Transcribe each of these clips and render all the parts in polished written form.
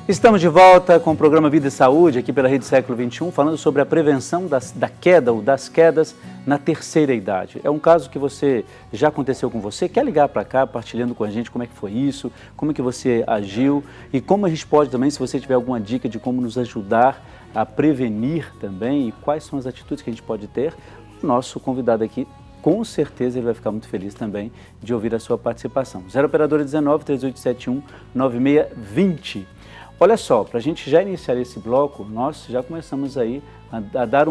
Estamos de volta com o programa Vida e Saúde, aqui pela Rede Século XXI, falando sobre a prevenção da queda ou das quedas na terceira idade. É um caso que já aconteceu com você, quer ligar para cá, partilhando com a gente como é que foi isso, como é que você agiu e como a gente pode também, se você tiver alguma dica de como nos ajudar a prevenir também e quais são as atitudes que a gente pode ter, o nosso convidado aqui, com certeza ele vai ficar muito feliz também de ouvir a sua participação. 0 Operadora 19 3871 9620. Olha só, para a gente já iniciar esse bloco, nós já começamos aí a dar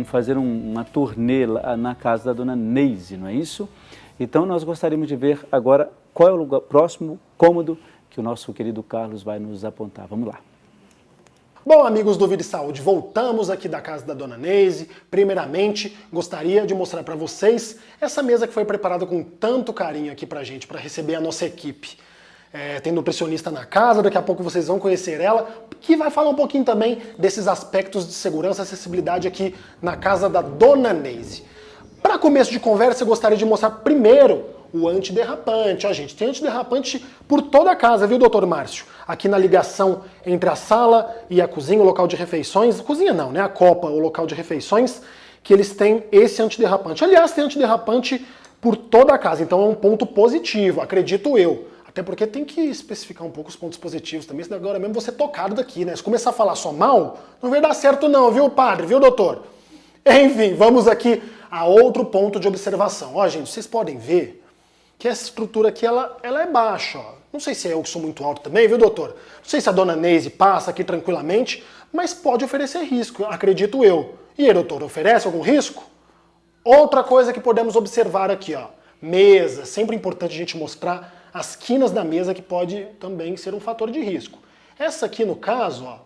fazer uma turnê na casa da dona Neise, não é isso? Então nós gostaríamos de ver agora qual é o próximo cômodo que o nosso querido Carlos vai nos apontar. Vamos lá. Bom, amigos do Vida e Saúde, voltamos aqui da casa da dona Neise. Primeiramente, gostaria de mostrar para vocês essa mesa que foi preparada com tanto carinho aqui pra gente, para receber a nossa equipe. Tem nutricionista na casa, daqui a pouco vocês vão conhecer ela, que vai falar um pouquinho também desses aspectos de segurança e acessibilidade aqui na casa da dona Neise. Para começo de conversa, eu gostaria de mostrar primeiro o antiderrapante. Ó, gente, tem antiderrapante por toda a casa, viu, doutor Márcio? Aqui na ligação entre a sala e a cozinha, o local de refeições, cozinha não, né? A copa, o local de refeições, que eles têm esse antiderrapante. Aliás, tem antiderrapante por toda a casa, então é um ponto positivo, acredito eu. Até porque tem que especificar um pouco os pontos positivos também, senão agora mesmo vou ser tocado daqui, né? Se começar a falar só mal, não vai dar certo não, viu, padre, viu, doutor? Enfim, vamos aqui a outro ponto de observação. Ó, gente, vocês podem ver que essa estrutura aqui, ela é baixa, ó. Não sei se eu que sou muito alto também, viu, doutor? Não sei se a dona Neise passa aqui tranquilamente, mas pode oferecer risco, acredito eu. E aí, doutor, oferece algum risco? Outra coisa que podemos observar aqui, ó. Mesa, sempre importante a gente mostrar as quinas da mesa, que pode também ser um fator de risco. Essa aqui, no caso, ó,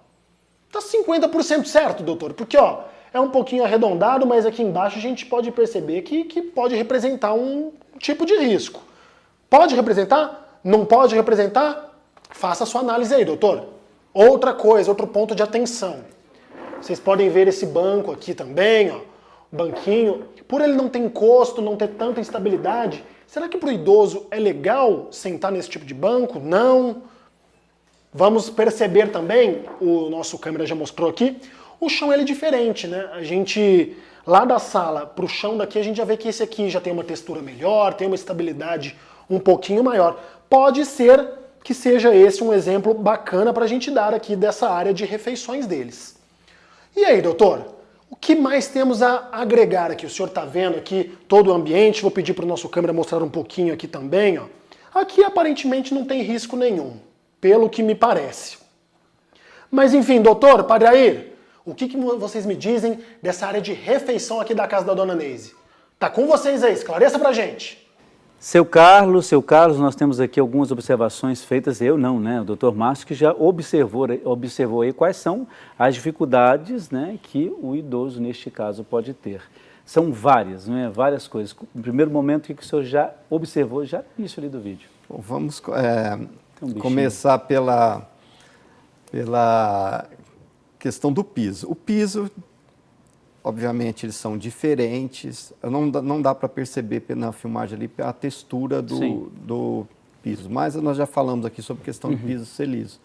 tá 50% certo, doutor, porque, ó, é um pouquinho arredondado, mas aqui embaixo a gente pode perceber que pode representar um tipo de risco. Pode representar? Não pode representar? Faça a sua análise aí, doutor. Outra coisa, outro ponto de atenção. Vocês podem ver esse banco aqui também, ó, o banquinho. Por ele não ter encosto, não ter tanta instabilidade, será que para o idoso é legal sentar nesse tipo de banco? Não. Vamos perceber também, o nosso câmera já mostrou aqui, o chão ele é diferente, né? A gente, lá da sala para o chão daqui, a gente já vê que esse aqui já tem uma textura melhor, tem uma estabilidade um pouquinho maior. Pode ser que seja esse um exemplo bacana para a gente dar aqui dessa área de refeições deles. E aí, doutor? O que mais temos a agregar aqui? O senhor está vendo aqui todo o ambiente, vou pedir para o nosso câmera mostrar um pouquinho aqui também. Ó. Aqui aparentemente não tem risco nenhum, pelo que me parece. Mas enfim, doutor, padre Air, o que vocês me dizem dessa área de refeição aqui da casa da dona Neise? Tá com vocês aí, esclareça pra gente. Seu Carlos, nós temos aqui algumas observações feitas, eu não, né? O doutor Márcio que já observou aí quais são as dificuldades, né, que o idoso, neste caso, pode ter. São várias, né? Várias coisas. No primeiro momento, o que o senhor já observou, já no início ali do vídeo? Bom, vamos começar pela questão do piso. O piso, obviamente, eles são diferentes, não dá para perceber na filmagem ali a textura do piso, mas nós já falamos aqui sobre a questão do piso ser liso.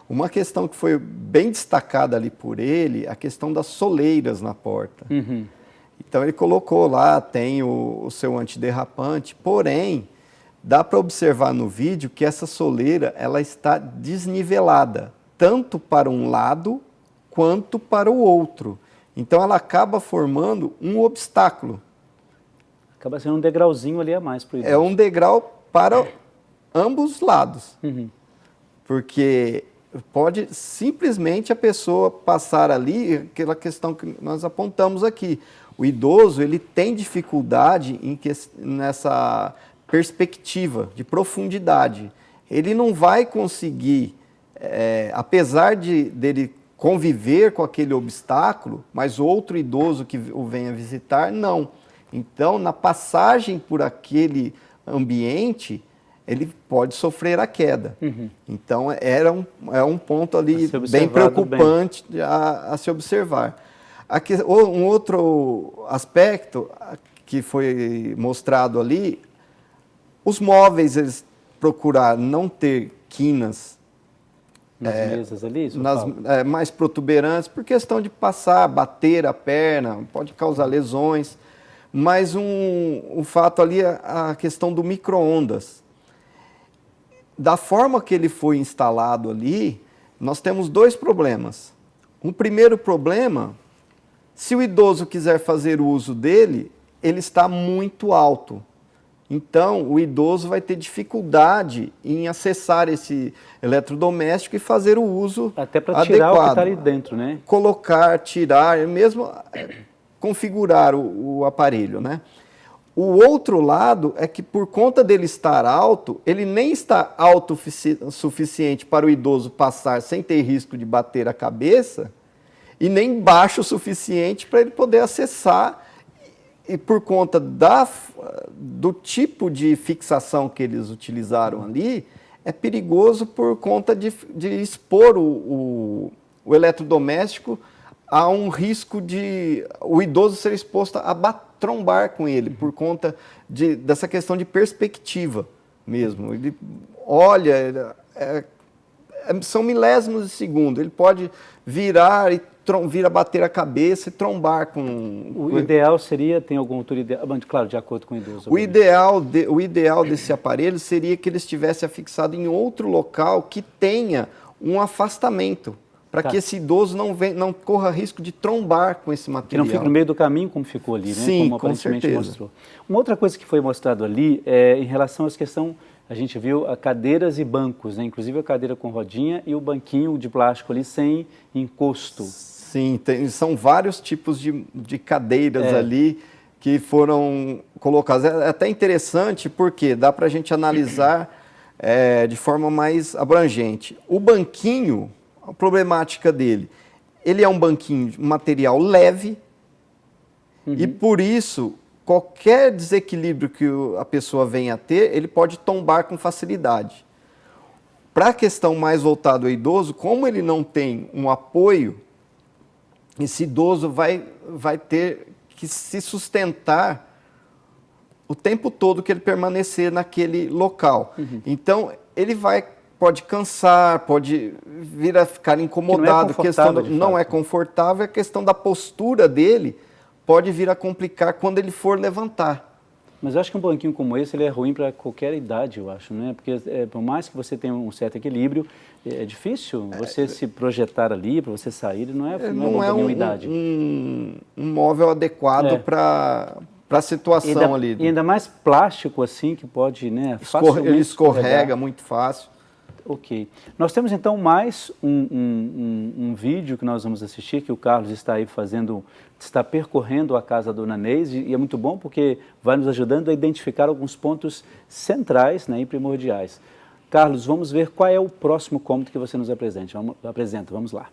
Uma questão que foi bem destacada ali por ele, a questão das soleiras na porta. Então ele colocou lá, tem o seu antiderrapante, porém, dá para observar no vídeo que essa soleira ela está desnivelada, tanto para um lado quanto para o outro. Então ela acaba formando um obstáculo. Acaba sendo um degrauzinho ali a mais para o idoso. É um degrau para ambos os lados. Porque pode simplesmente a pessoa passar ali, aquela questão que nós apontamos aqui. O idoso ele tem dificuldade nessa perspectiva de profundidade. Ele não vai conseguir, apesar dele conviver com aquele obstáculo, mas outro idoso que o venha visitar, não. Então, na passagem por aquele ambiente, ele pode sofrer a queda. Então, é um ponto ali bem preocupante a se observar. Aqui, um outro aspecto que foi mostrado ali, os móveis, eles procuraram não ter quinas Nas mesas ali? Mais protuberantes, por questão de passar, bater a perna, pode causar lesões. Mas um fato ali é a questão do micro-ondas. Da forma que ele foi instalado ali, nós temos dois problemas. Um primeiro problema, se o idoso quiser fazer uso dele, ele está muito alto. Então, o idoso vai ter dificuldade em acessar esse eletrodoméstico e fazer o uso adequado. Até para tirar o que está ali dentro, né? Colocar, tirar, mesmo configurar o aparelho, né? O outro lado é que, por conta dele estar alto, ele nem está alto o suficiente para o idoso passar sem ter risco de bater a cabeça e nem baixo o suficiente para ele poder acessar. E por conta do tipo de fixação que eles utilizaram ali, é perigoso por conta de expor o eletrodoméstico a um risco de o idoso ser exposto a trombar com ele, por conta dessa questão de perspectiva mesmo. Ele olha, são milésimos de segundo, ele pode virar e vir a bater a cabeça e trombar com... O ideal seria, tem alguma altura ideal? Claro, de acordo com o idoso. O ideal desse aparelho seria que ele estivesse afixado em outro local que tenha um afastamento, para que esse idoso não corra risco de trombar com esse material. Que não fique no meio do caminho como ficou ali, né? Sim, como aparentemente com certeza. Mostrou. Uma outra coisa que foi mostrado ali é em relação à questão, a gente viu cadeiras e bancos, né? Inclusive a cadeira com rodinha e o banquinho de plástico ali sem encosto. Sim, são vários tipos de cadeiras ali que foram colocadas. É até interessante porque dá para a gente analisar de forma mais abrangente. O banquinho, a problemática dele, ele é um banquinho de material leve e por isso qualquer desequilíbrio que a pessoa venha a ter, ele pode tombar com facilidade. Para a questão mais voltada ao idoso, como ele não tem um apoio, esse idoso vai ter que se sustentar o tempo todo que ele permanecer naquele local. Então, ele pode cansar, pode vir a ficar incomodado, não é confortável, a questão da postura dele pode vir a complicar quando ele for levantar. Mas eu acho que um banquinho como esse ele é ruim para qualquer idade, eu acho, né? Porque por mais que você tenha um certo equilíbrio, é difícil você se projetar ali, para você sair, não é uma idade. Um móvel adequado para a situação ali. E ainda mais plástico assim, que pode, né? Ele escorrega muito fácil. Ok. Nós temos então mais um vídeo que nós vamos assistir, que o Carlos está aí está percorrendo a casa da Dona Neise, e é muito bom porque vai nos ajudando a identificar alguns pontos centrais, né, e primordiais. Carlos, vamos ver qual é o próximo cômodo que você nos apresenta. Vamos lá.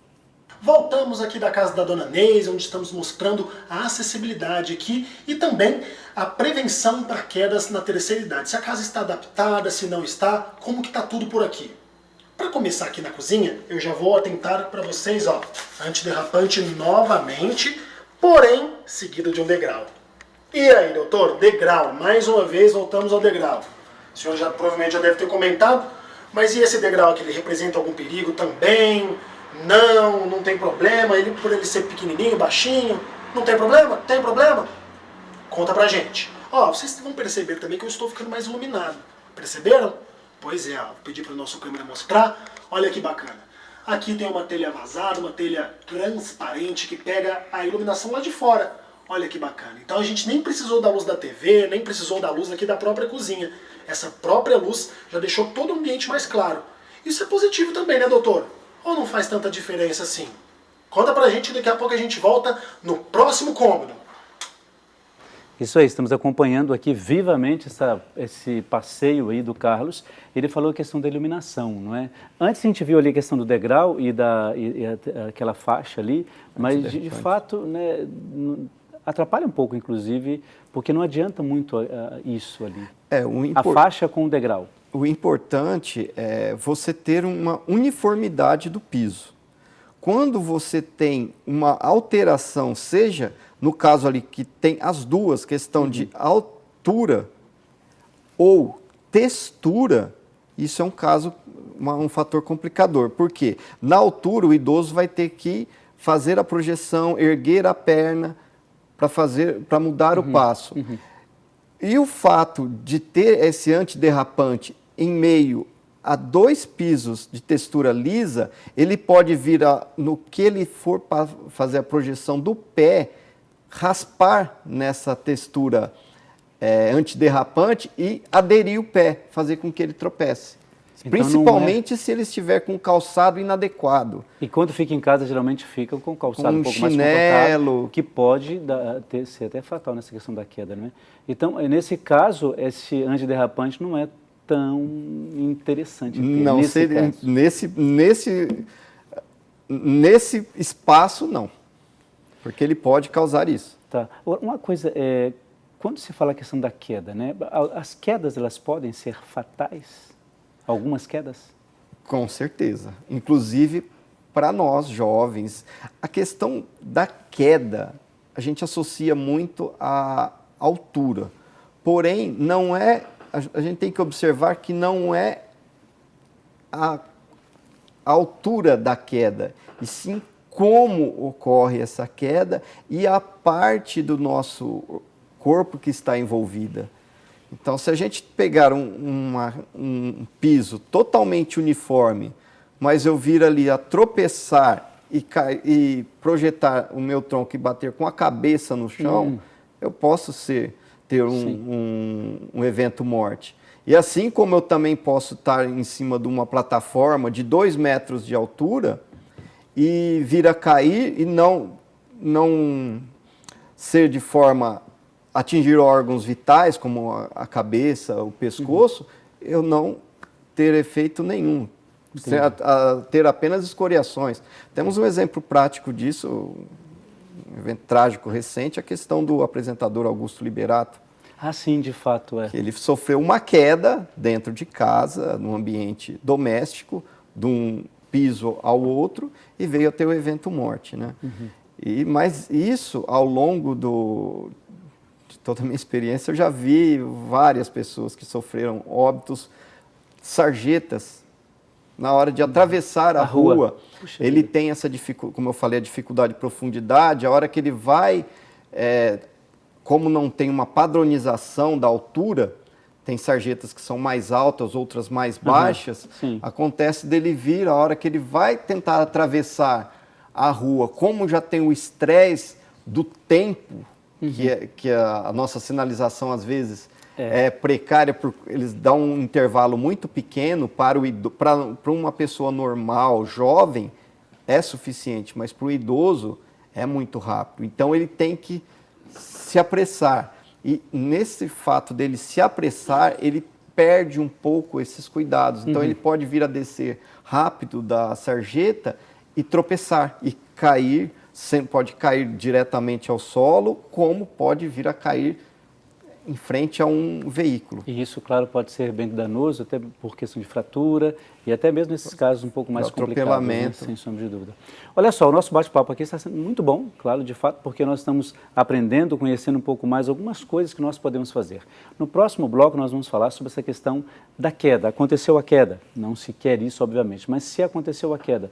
Voltamos aqui da casa da Dona Neise, onde estamos mostrando a acessibilidade aqui e também a prevenção para quedas na terceira idade. Se a casa está adaptada, se não está, como que está tudo por aqui. Para começar aqui na cozinha, eu já vou atentar para vocês, ó, antiderrapante novamente, porém seguido de um degrau. E aí, doutor, degrau, mais uma vez voltamos ao degrau. O senhor provavelmente já deve ter comentado, mas e esse degrau aqui, ele representa algum perigo também? Não tem problema, por ele ser pequenininho, baixinho, não tem problema? Tem problema? Conta pra gente. Ó, vocês vão perceber também que eu estou ficando mais iluminado. Perceberam? Pois é, ó, vou pedir para o nosso câmera mostrar. Olha que bacana. Aqui tem uma telha vazada, uma telha transparente que pega a iluminação lá de fora. Olha que bacana. Então a gente nem precisou da luz da TV, nem precisou da luz aqui da própria cozinha. Essa própria luz já deixou todo o ambiente mais claro. Isso é positivo também, né, doutor? Ou não faz tanta diferença assim? Conta pra gente, daqui a pouco a gente volta no próximo cômodo. Isso aí, estamos acompanhando aqui vivamente esse passeio aí do Carlos. Ele falou a questão da iluminação, não é? Antes a gente viu ali a questão do degrau e aquela faixa ali, mas de fato, né, atrapalha um pouco, inclusive, porque não adianta muito isso ali. A faixa com o degrau. O importante é você ter uma uniformidade do piso. Quando você tem uma alteração, seja no caso ali que tem as duas, questão de altura ou textura, isso é um caso um fator complicador. Por quê? Na altura, o idoso vai ter que fazer a projeção, erguer a perna para mudar o passo. E o fato de ter esse antiderrapante em meio a 2 pisos de textura lisa, ele pode vir, no que ele for para fazer a projeção do pé, raspar nessa textura antiderrapante e aderir o pé, fazer com que ele tropece. Então, principalmente se ele estiver com calçado inadequado. E quando fica em casa, geralmente fica com calçado com um pouco chinelo, mais confortável, que pode ser até fatal nessa questão da queda, né? Então, nesse caso, esse antiderrapante não é tão interessante. Não, nesse espaço, não. Porque ele pode causar isso. Tá. Uma coisa, quando se fala a questão da queda, né? As quedas, elas podem ser fatais? Algumas quedas? Com certeza. Inclusive, para nós, jovens, a questão da queda, a gente associa muito à altura. Porém, não é... A gente tem que observar que não é a altura da queda, e sim como ocorre essa queda e a parte do nosso corpo que está envolvida. Então, se a gente pegar um piso totalmente uniforme, mas eu vir ali a tropeçar e projetar o meu tronco e bater com a cabeça no chão, eu posso ter um evento morte. E assim como eu também posso estar em cima de uma plataforma de 2 metros de altura e vir a cair e não ser de forma atingir órgãos vitais, como a cabeça, o pescoço, eu não ter efeito nenhum, ter apenas escoriações. Temos um exemplo prático disso, um evento trágico recente, a questão do apresentador Augusto Liberato. Ah, sim, de fato, é. Ele sofreu uma queda dentro de casa, num ambiente doméstico, de um piso ao outro, e veio a ter o evento morte, né? Mas isso, ao longo de toda a minha experiência, eu já vi várias pessoas que sofreram óbitos, sarjetas, na hora de atravessar a rua. Puxa, ele tem essa dificuldade, como eu falei, a dificuldade de profundidade, a hora que ele vai, como não tem uma padronização da altura, tem sarjetas que são mais altas, outras mais baixas, acontece dele vir, a hora que ele vai tentar atravessar a rua, como já tem o estresse do tempo, que a nossa sinalização às vezes é precária, eles dão um intervalo muito pequeno para uma pessoa normal, jovem, é suficiente, mas para o idoso é muito rápido. Então ele tem que se apressar. E nesse fato dele se apressar, ele perde um pouco esses cuidados. Então ele pode vir a descer rápido da sarjeta e tropeçar e cair. Pode cair diretamente ao solo, como pode vir a cair em frente a um veículo. E isso, claro, pode ser bem danoso, até por questão de fratura e até mesmo nesses casos um pouco mais complicados, né? Sem sombra de dúvida. Olha só, o nosso bate-papo aqui está sendo muito bom, claro, de fato, porque nós estamos aprendendo, conhecendo um pouco mais algumas coisas que nós podemos fazer. No próximo bloco nós vamos falar sobre essa questão da queda. Aconteceu a queda, não se quer isso, obviamente, mas se aconteceu a queda,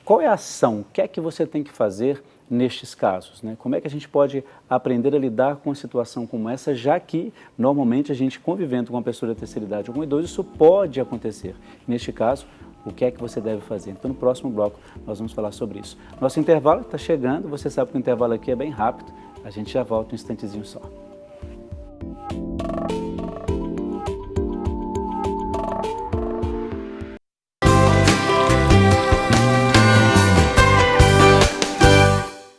qual é a ação? O que é que você tem que fazer nestes casos, né? Como é que a gente pode aprender a lidar com uma situação como essa, já que normalmente a gente convivendo com uma pessoa da terceira idade ou com um idoso, isso pode acontecer. Neste caso, o que é que você deve fazer? Então, no próximo bloco, nós vamos falar sobre isso. Nosso intervalo está chegando, você sabe que o intervalo aqui é bem rápido, a gente já volta um instantezinho só.